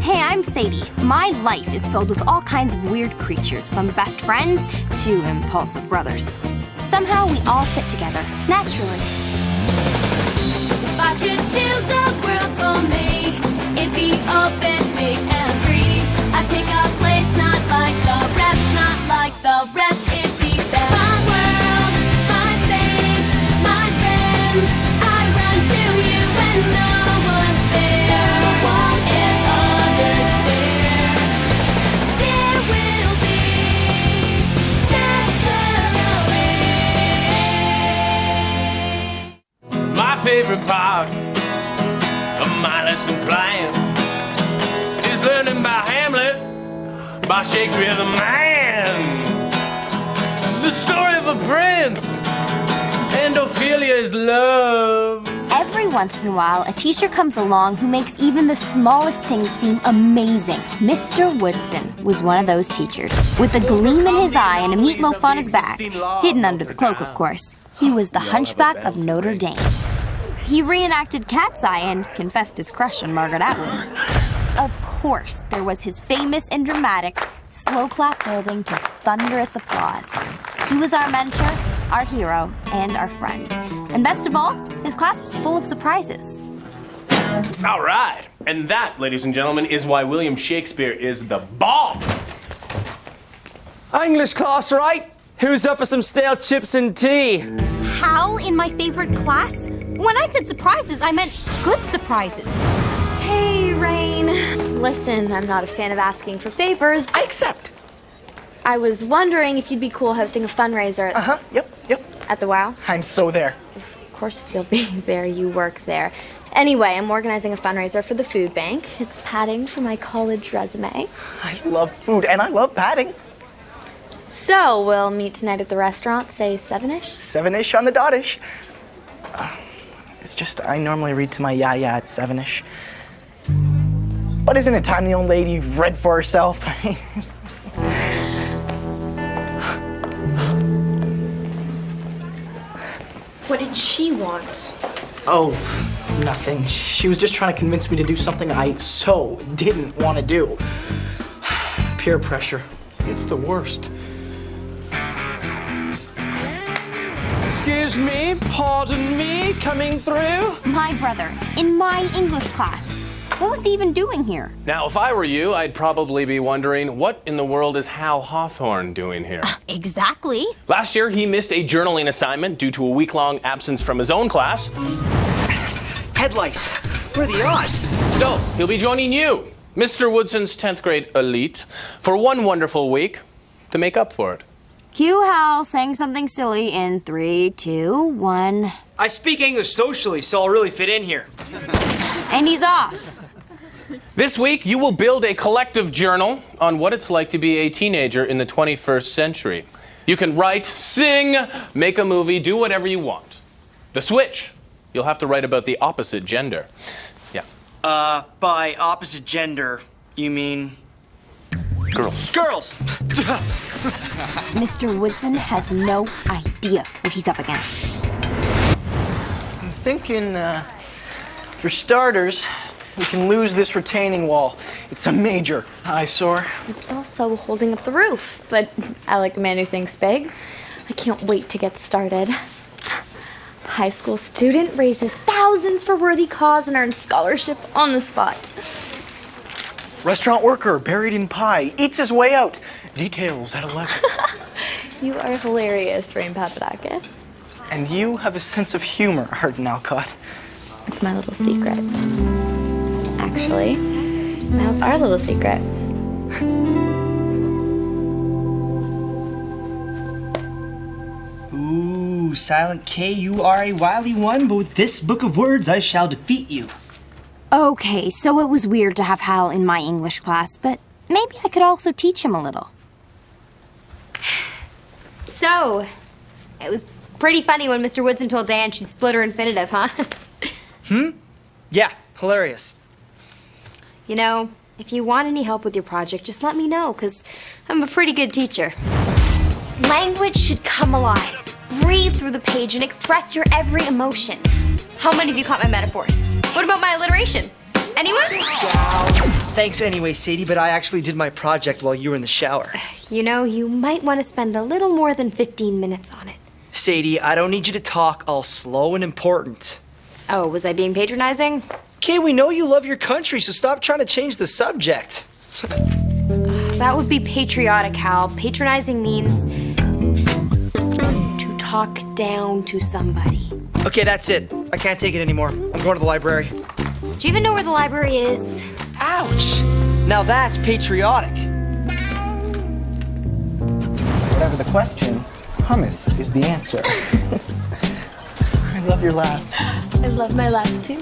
Hey, I'm Sadie. My life is filled with all kinds of weird creatures, from best friends to impulsive brothers. Somehow we all fit together, naturally. If I could choose a world for me, it'd be open, big and free. I'd pick a place not like the rest, not like the rest. It'd be best. My world, my space, my friends. I run to you when no one's there. No one can understand. There will be naturally. My favorite part of my lesson plan is learning about Hamlet, by Shakespeare the man. This is the story of a prince and Ophelia's love. Every once in a while, a teacher comes along who makes even the smallest things seem amazing. Mr. Woodson was one of those teachers, with a gleam in his eye and a meatloaf on his back, hidden under the cloak, of course. He was the Hunchback of Notre Dame. He reenacted Cat's Eye and confessed his crush on Margaret Atwood. Of course, there was his famous and dramatic slow clap building to thunderous applause. He was our mentor, our hero, and our friend. And best of all, his class was full of surprises. All right, and that, ladies and gentlemen, is why William Shakespeare is the bomb. English class, right? Who's up for some stale chips and tea? Hal in my favorite class? When I said surprises, I meant good surprises. Hey, Rain. Listen, I'm not a fan of asking for favors. I accept. I was wondering if you'd be cool hosting a fundraiser Yep. at the WOW. I'm so there. Of course you'll be there, you work there. Anyway, I'm organizing a fundraiser for the food bank. It's padding for my college resume. I love food and I love padding. So, we'll meet tonight at the restaurant, say 7-ish? 7-ish on the dot-ish. It's just, I normally read to my yaya at 7-ish. But isn't it time the old lady read for herself? What did she want? Oh, nothing. She was just trying to convince me to do something I so didn't want to do. Peer pressure. It's the worst. Excuse me, pardon me, coming through? My brother, in my English class. What was he even doing here? Now, if I were you, I'd probably be wondering, what in the world is Hal Hawthorne doing here? Exactly. Last year, he missed a journaling assignment due to a week-long absence from his own class. Head lice. What are the odds? So, he'll be joining you, Mr. Woodson's 10th grade elite, for one wonderful week to make up for it. Cue Hal saying something silly in 3, 2, 1. I speak English socially, so I'll really fit in here. And he's off. This week, you will build a collective journal on what it's like to be a teenager in the 21st century. You can write, sing, make a movie, do whatever you want. The switch, you'll have to write about the opposite gender. Yeah. By opposite gender, you mean... Girls. Girls! Mr. Woodson has no idea what he's up against. I'm thinking, for starters, we can lose this retaining wall. It's a major eyesore. It's also holding up the roof, but I like a man who thinks big. I can't wait to get started. High school student raises thousands for worthy cause and earns scholarship on the spot. Restaurant worker buried in pie eats his way out. Details at 11. You are hilarious, Rain Papadakis. And you have a sense of humor, Arden Alcott. It's my little secret. Actually, now it's our little secret. Ooh, silent K, you are a wily one, but with this book of words I shall defeat you. Okay, so it was weird to have Hal in my English class, but maybe I could also teach him a little. So, it was pretty funny when Mr. Woodson told Diane she'd split her infinitive, huh? Yeah, hilarious. You know, if you want any help with your project, just let me know, because I'm a pretty good teacher. Language should come alive. Breathe through the page and express your every emotion. How many of you caught my metaphors? What about my alliteration? Anyone? Wow. Thanks anyway, Sadie, but I actually did my project while you were in the shower. You know, you might want to spend a little more than 15 minutes on it. Sadie, I don't need you to talk all slow and important. Oh, was I being patronizing? Okay, we know you love your country, so stop trying to change the subject. That would be patriotic, Hal. Patronizing means to talk down to somebody. Okay, that's it. I can't take it anymore. I'm going to the library. Do you even know where the library is? Ouch! Now that's patriotic. Whatever the question, hummus is the answer. I love your laugh. I love my laugh too.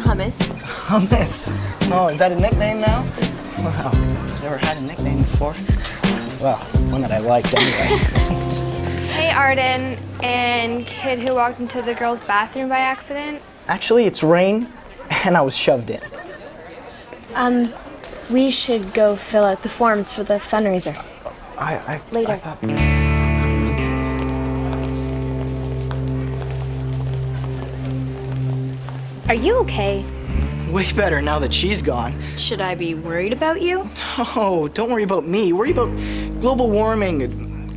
Hummus. Hummus. Oh, is that a nickname now? Wow, never had a nickname before. Well, one that I liked anyway. Hey, Arden, and kid who walked into the girls' bathroom by accident. Actually, it's Rain, and I was shoved in. We should go fill out the forms for the fundraiser. Later. Later. Are you okay? Way better now that she's gone. Should I be worried about you? Oh, don't worry about me. Worry about global warming,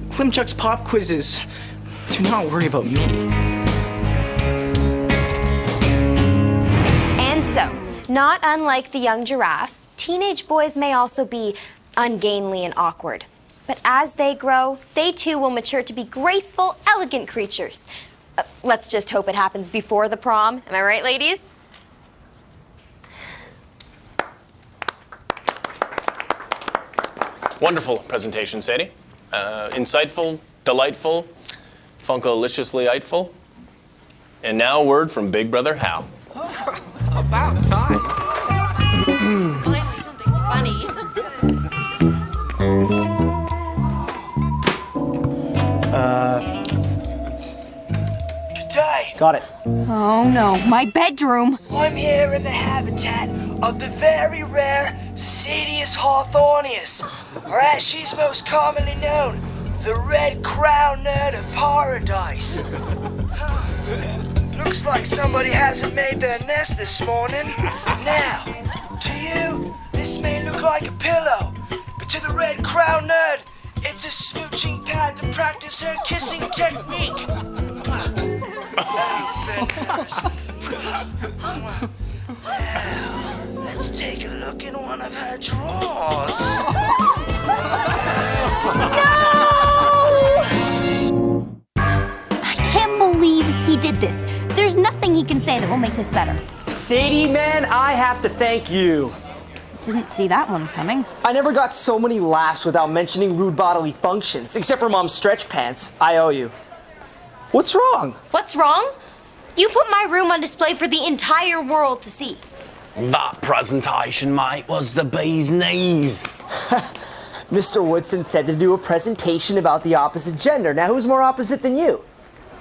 Klimchuk's pop quizzes. Do not worry about me. And so, not unlike the young giraffe, teenage boys may also be ungainly and awkward. But as they grow, they too will mature to be graceful, elegant creatures. Let's just hope it happens before the prom. Am I right, ladies? Wonderful presentation, Sadie. Insightful, delightful, funkaliciously-iteful. And now a word from Big Brother Hal. About time. Finally, something funny. Good day. Got it. Oh no, my bedroom. I'm here in the habitat of the very rare Sadies hawthornius, or as she's most commonly known, the red crown nerd of paradise. Looks like somebody hasn't made their nest this morning. Now, to you, this may look like a pillow, but to the red crown nerd, it's a smooching pad to practice her kissing technique. Let's take a look in one of her drawers. I can't believe he did this. There's nothing he can say that will make this better. Sadie, man, I have to thank you. Didn't see that one coming. I never got so many laughs without mentioning rude bodily functions, except for Mom's stretch pants. I owe you. What's wrong? What's wrong? You put my room on display for the entire world to see. That presentation, mate, was the bee's knees. Mr. Woodson said to do a presentation about the opposite gender. Now, who's more opposite than you?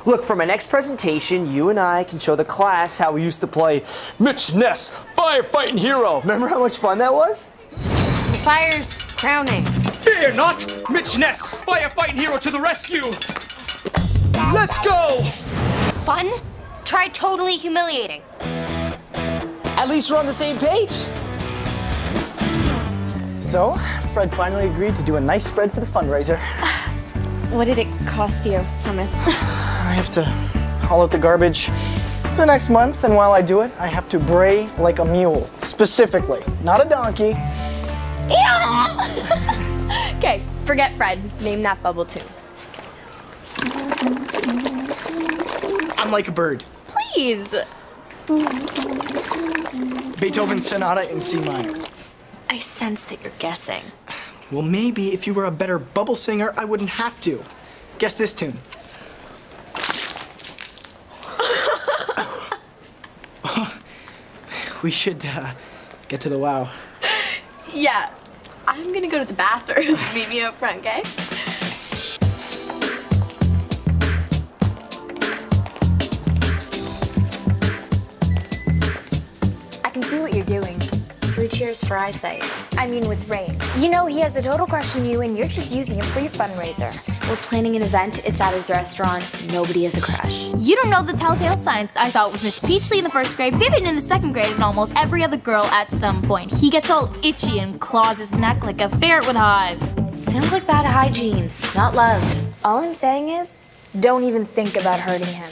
Look, for my next presentation, you and I can show the class how we used to play Mitch Ness, firefighting hero. Remember how much fun that was? The fire's crowning. Fear not! Mitch Ness, firefighting hero to the rescue! Let's go! Fun? Try totally humiliating. At least we're on the same page. So, Fred finally agreed to do a nice spread for the fundraiser. What did it cost you, Hummus? I have to haul out the garbage the next month, and while I do it, I have to bray like a mule, specifically, not a donkey. Okay, forget Fred. Name that bubble tune. I'm like a bird. Please. Beethoven's Sonata in C minor. I sense that you're guessing. Well, maybe if you were a better bubble singer, I wouldn't have to. Guess this tune. We should get to the wow. Yeah, I'm gonna go to the bathroom. Meet me up front, okay? I can see what you're doing. 3 cheers wonders for eyesight. I mean, with Rain. You know, he has a total crush on you, and you're just using him for your fundraiser. We're planning an event. It's at his restaurant. Nobody has a crush. You don't know the telltale signs I saw with Miss Peachley in the 1st grade, Vivian in the 2nd grade, and almost every other girl at some point. He gets all itchy and claws his neck like a ferret with hives. Sounds like bad hygiene, not love. All I'm saying is, don't even think about hurting him.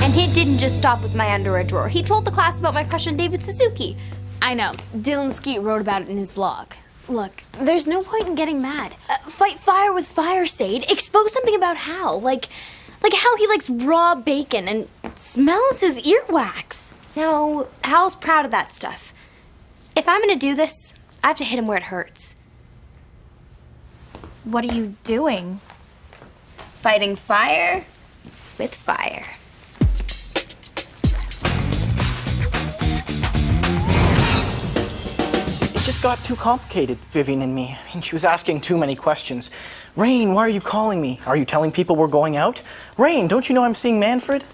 And it didn't just stop with my underwear drawer. He told the class about my crush on David Suzuki. I know. Dylan Skeet wrote about it in his blog. Look, there's no point in getting mad. Fight fire with fire, Sadie. Expose something about Hal, like how he likes raw bacon and smells his earwax. No, Hal's proud of that stuff. If I'm gonna do this, I have to hit him where it hurts. What are you doing? Fighting fire with fire. It just got too complicated, Vivian and me. I mean, she was asking too many questions. Rain, why are you calling me? Are you telling people we're going out? Rain, don't you know I'm seeing Manfred?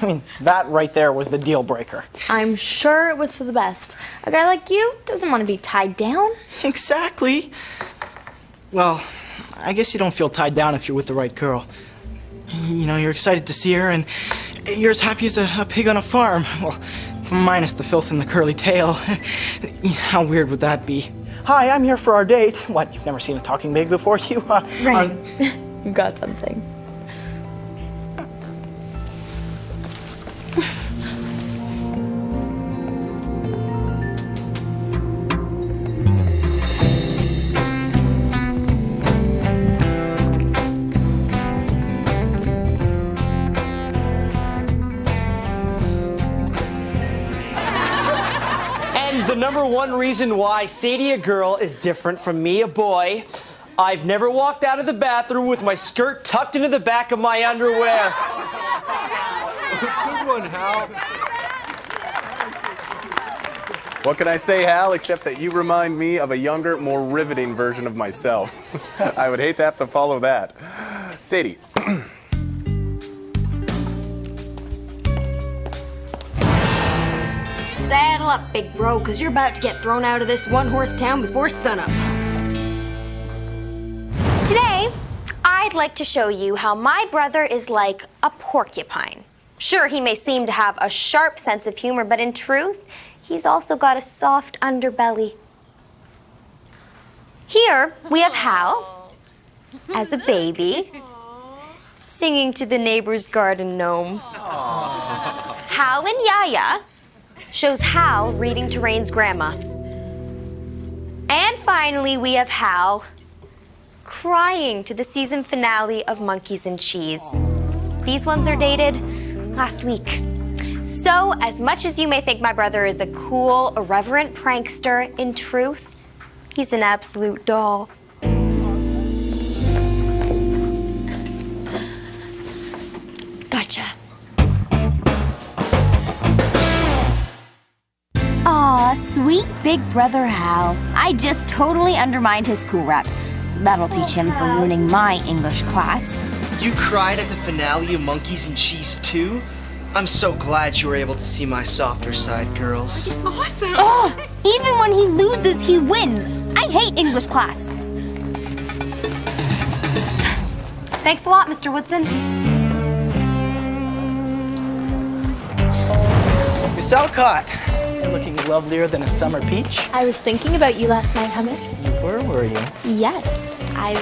I mean, that right there was the deal breaker. I'm sure it was for the best. A guy like you doesn't want to be tied down. Exactly. Well, I guess you don't feel tied down if you're with the right girl. You know, you're excited to see her, and you're as happy as a pig on a farm. Well, minus the filth and the curly tail. How weird would that be? Hi, I'm here for our date. What, you've never seen a talking pig before? Right. You got something. The number one reason why Sadie, a girl, is different from me, a boy. I've never walked out of the bathroom with my skirt tucked into the back of my underwear. Good one, Hal. What can I say, Hal, except that you remind me of a younger, more riveting version of myself. I would hate to have to follow that. Sadie. Saddle up, big bro, because you're about to get thrown out of this one-horse town before sunup. Today, I'd like to show you how my brother is like a porcupine. Sure, he may seem to have a sharp sense of humor, but in truth, he's also got a soft underbelly. Here, we have Hal, as a baby, singing to the neighbor's garden gnome. Hal and Yaya shows Hal reading to Rain's grandma. And finally, we have Hal crying to the season finale of Monkeys and Cheese. These ones are dated last week. So, as much as you may think my brother is a cool, irreverent prankster, in truth, he's an absolute doll. Gotcha. Aw, sweet big brother Hal. I just totally undermined his cool rep. That'll teach him for ruining my English class. You cried at the finale of Monkeys and Cheese 2? I'm so glad you were able to see my softer side, girls. It's awesome! Oh, even when he loses, he wins. I hate English class. Thanks a lot, Mr. Woodson. Miss Alcott, you're looking lovelier than a summer peach. I was thinking about you last night, Hummus. Where were you? Yes, I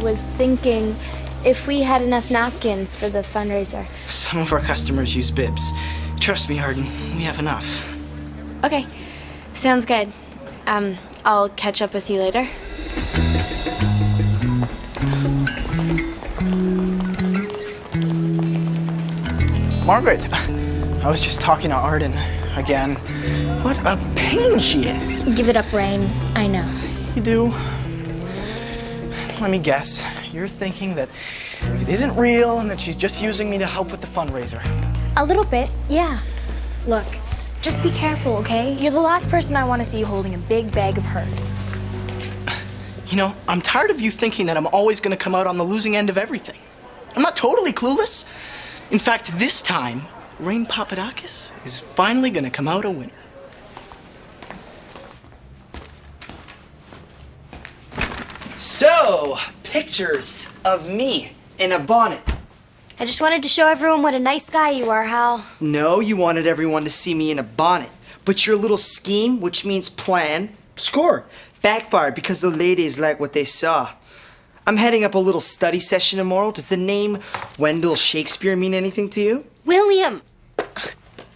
was thinking if we had enough napkins for the fundraiser. Some of our customers use bibs. Trust me, Arden, we have enough. Okay, sounds good. I'll catch up with you later. Margaret, I was just talking to Arden again. What a pain she is. Give it up, Rain. I know. You do? Let me guess. You're thinking that it isn't real and that she's just using me to help with the fundraiser. A little bit, yeah. Look, just be careful, okay? You're the last person I want to see holding a big bag of hurt. You know, I'm tired of you thinking that I'm always going to come out on the losing end of everything. I'm not totally clueless. In fact, this time, Rain Papadakis is finally gonna come out a winner. So, pictures of me in a bonnet. I just wanted to show everyone what a nice guy you are, Hal. No, you wanted everyone to see me in a bonnet. But your little scheme, which means plan, score, backfired because the ladies like what they saw. I'm heading up a little study session tomorrow. Does the name Wendell Shakespeare mean anything to you? William.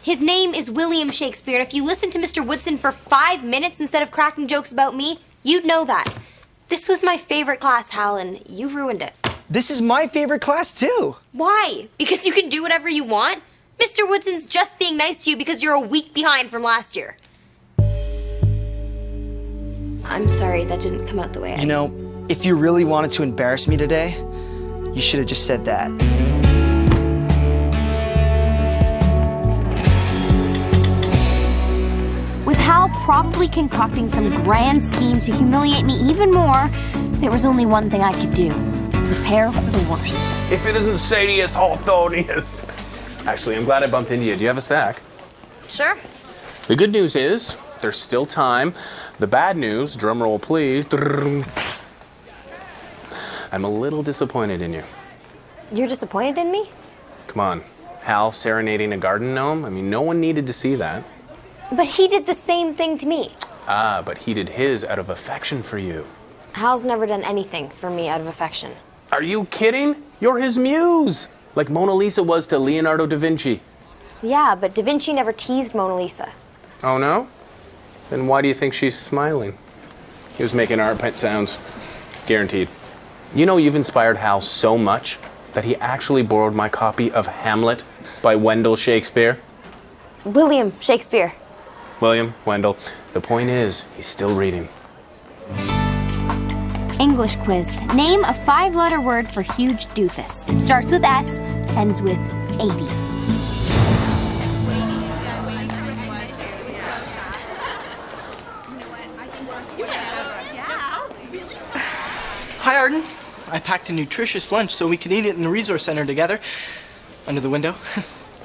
His name is William Shakespeare, and if you listened to Mr. Woodson for 5 minutes instead of cracking jokes about me, you'd know that. This was my favorite class, Hal, and you ruined it. This is my favorite class, too. Why? Because you can do whatever you want? Mr. Woodson's just being nice to you because you're a week behind from last year. I'm sorry, that didn't come out the way I... You know, if you really wanted to embarrass me today, you should have just said that. With Hal promptly concocting some grand scheme to humiliate me even more, there was only one thing I could do. Prepare for the worst. If it isn't Sadies Hawthornius. Actually, I'm glad I bumped into you. Do you have a sack? Sure. The good news is, there's still time. The bad news, drum roll please. I'm a little disappointed in you. You're disappointed in me? Come on, Hal serenading a garden gnome? I mean, no one needed to see that. But he did the same thing to me. Ah, but he did his out of affection for you. Hal's never done anything for me out of affection. Are you kidding? You're his muse. Like Mona Lisa was to Leonardo da Vinci. Yeah, but Da Vinci never teased Mona Lisa. Oh, no? Then why do you think she's smiling? He was making armpit sounds. Guaranteed. You know, you've inspired Hal so much that he actually borrowed my copy of Hamlet by Wendell Shakespeare. William Shakespeare. William, Wendell. The point is, he's still reading. English quiz. Name a 5-letter word for huge doofus. Starts with S, ends with 80. Hi, Arden. I packed a nutritious lunch so we could eat it in the resource center together. Under the window.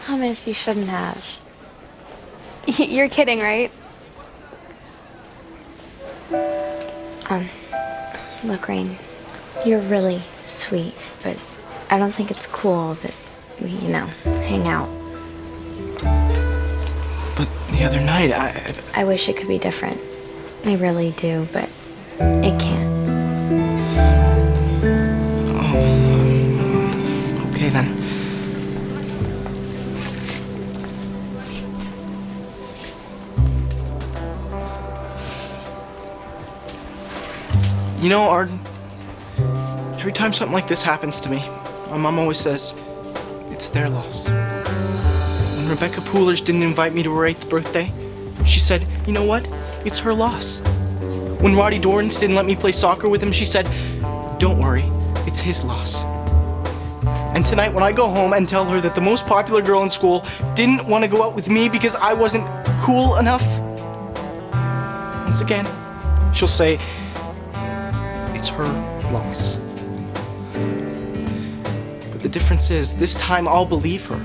Thomas, you shouldn't have. You're kidding, right? Look, Rain, you're really sweet, but I don't think it's cool that we, hang out. But the other night, I wish it could be different. I really do, but it can't. Oh. Okay, then. You know, Arden, every time something like this happens to me, my mom always says, it's their loss. When Rebecca Poolers didn't invite me to her 8th birthday, she said, you know what? It's her loss. When Roddy Dorrance didn't let me play soccer with him, she said, don't worry, it's his loss. And tonight when I go home and tell her that the most popular girl in school didn't want to go out with me because I wasn't cool enough, once again, she'll say, it's her loss. But the difference is, this time I'll believe her.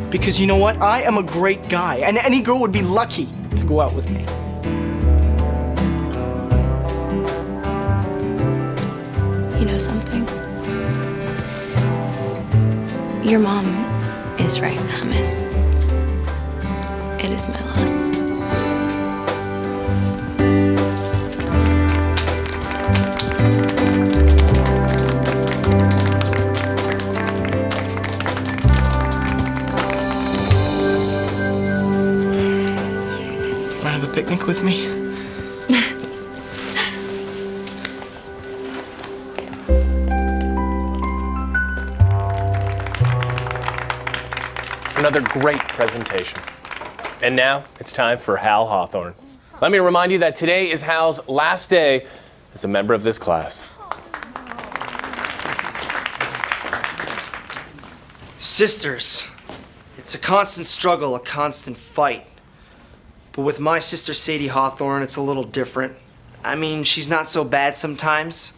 Because you know what? I am a great guy, and any girl would be lucky to go out with me. You know something? Your mom is right, Hummus. It is my loss. Picnic with me? Another great presentation. And now it's time for Hal Hawthorne. Let me remind you that today is Hal's last day as a member of this class. Sisters, it's a constant struggle, a constant fight. But with my sister Sadie Hawthorne, it's a little different. I mean, she's not so bad sometimes.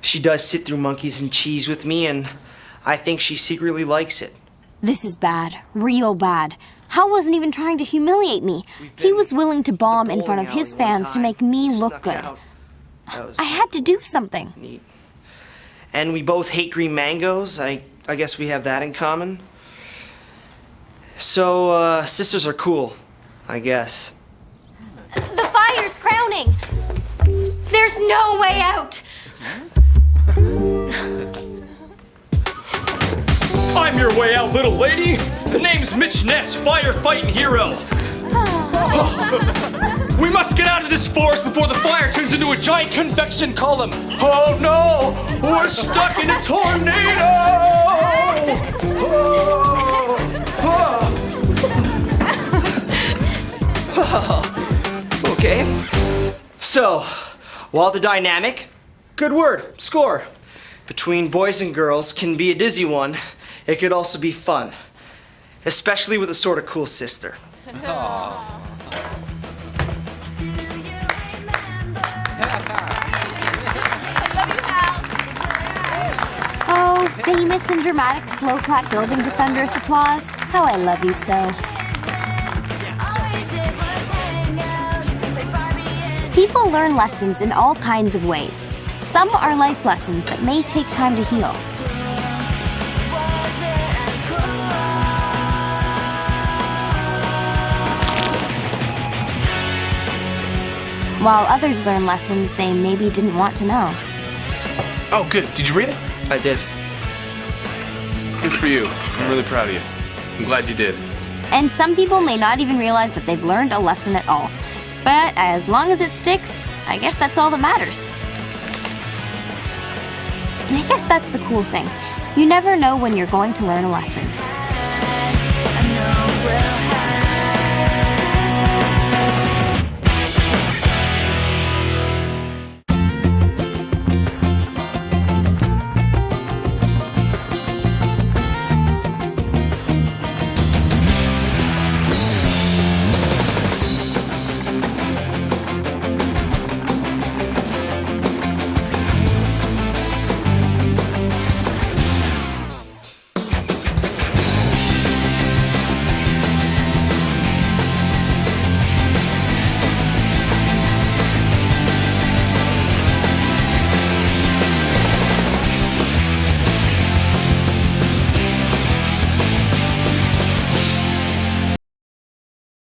She does sit through Monkeys and Cheese with me, and I think she secretly likes it. This is bad. Real bad. Hal wasn't even trying to humiliate me. He was willing to bomb in front of his fans to make me look good. I had to do something. Neat. And we both hate green mangoes. I guess we have that in common. So, sisters are cool, I guess. The fire's crowning! There's no way out! I'm your way out, little lady. The name's Mitch Ness, firefighting hero. We must get out of this forest before the fire turns into a giant convection column. Oh no, we're stuck in a tornado. Okay. So, while the dynamic, good word, score, between boys and girls can be a dizzy one, it could also be fun. Especially with a sort of cool sister. Oh, famous and dramatic slow clap building to thunderous applause. How I love you so. People learn lessons in all kinds of ways. Some are life lessons that may take time to heal. While others learn lessons they maybe didn't want to know. Oh, good. Did you read it? I did. Good for you. I'm really proud of you. I'm glad you did. And some people may not even realize that they've learned a lesson at all. But as long as it sticks, I guess that's all that matters. And I guess that's the cool thing. You never know when you're going to learn a lesson. I know we'll